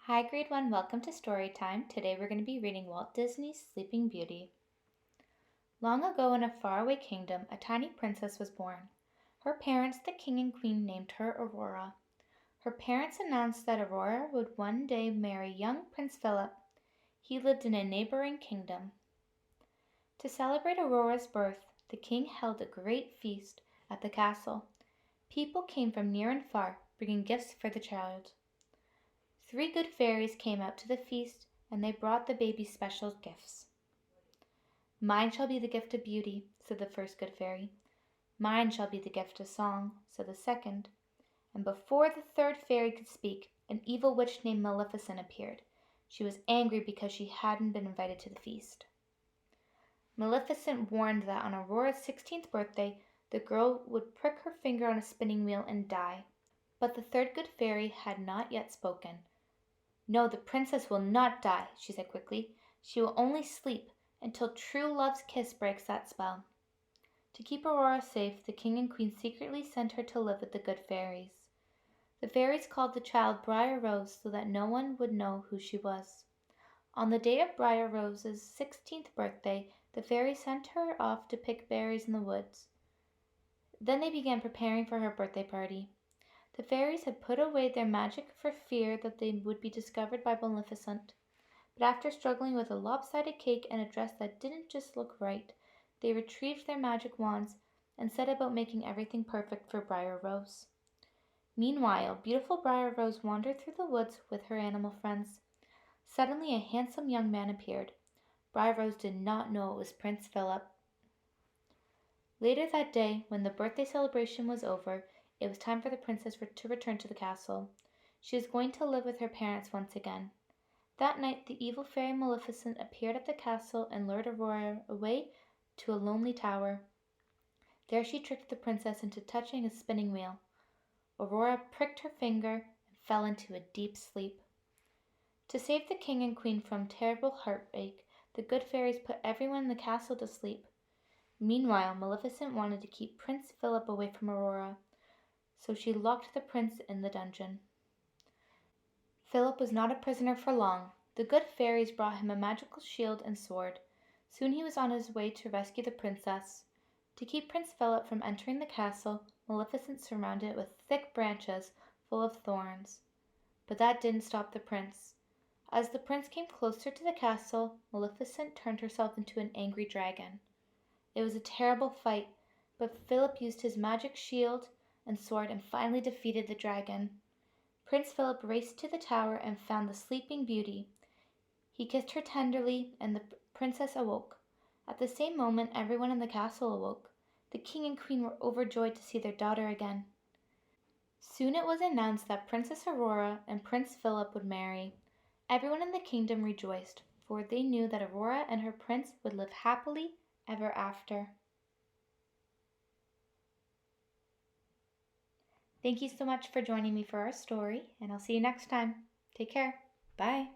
Hi, Grade 1. Welcome to Story Time. Today we're going to be reading Walt Disney's Sleeping Beauty. Long ago in a faraway kingdom, a tiny princess was born. Her parents, the king and queen, named her Aurora. Her parents announced that Aurora would one day marry young Prince Philip. He lived in a neighboring kingdom. To celebrate Aurora's birth, the king held a great feast at the castle. People came from near and far, bringing gifts for the child. 3 good fairies came out to the feast, and they brought the baby special gifts. "Mine shall be the gift of beauty," said the first good fairy. "Mine shall be the gift of song," said the second. And before the third fairy could speak, an evil witch named Maleficent appeared. She was angry because she hadn't been invited to the feast. Maleficent warned that on Aurora's 16th birthday, the girl would prick her finger on a spinning wheel and die. But the third good fairy had not yet spoken. "No, the princess will not die," she said quickly. "She will only sleep until true love's kiss breaks that spell." To keep Aurora safe, the king and queen secretly sent her to live with the good fairies. The fairies called the child Briar Rose so that no one would know who she was. On the day of Briar Rose's 16th birthday, the fairies sent her off to pick berries in the woods. Then they began preparing for her birthday party. The fairies had put away their magic for fear that they would be discovered by Maleficent. But after struggling with a lopsided cake and a dress that didn't just look right, they retrieved their magic wands and set about making everything perfect for Briar Rose. Meanwhile, beautiful Briar Rose wandered through the woods with her animal friends. Suddenly a handsome young man appeared. Briar Rose did not know it was Prince Philip. Later that day, when the birthday celebration was over, it was time for the princess to return to the castle. She was going to live with her parents once again. That night the evil fairy Maleficent appeared at the castle and lured Aurora away to a lonely tower. There she tricked the princess into touching a spinning wheel. Aurora pricked her finger and fell into a deep sleep. To save the king and queen from terrible heartache, the good fairies put everyone in the castle to sleep. Meanwhile, Maleficent wanted to keep Prince Philip away from Aurora, so she locked the prince in the dungeon. Philip was not a prisoner for long. The good fairies brought him a magical shield and sword. Soon he was on his way to rescue the princess. To keep Prince Philip from entering the castle, Maleficent surrounded it with thick branches full of thorns. But that didn't stop the prince. As the prince came closer to the castle, Maleficent turned herself into an angry dragon. It was a terrible fight, but Philip used his magic shield and sword and finally defeated the dragon. Prince Philip raced to the tower and found the Sleeping Beauty. He kissed her tenderly, and the princess awoke. At the same moment, everyone in the castle awoke. The king and queen were overjoyed to see their daughter again. Soon it was announced that Princess Aurora and Prince Philip would marry. Everyone in the kingdom rejoiced, for they knew that Aurora and her prince would live happily ever after. Thank you so much for joining me for our story, and I'll see you next time. Take care. Bye.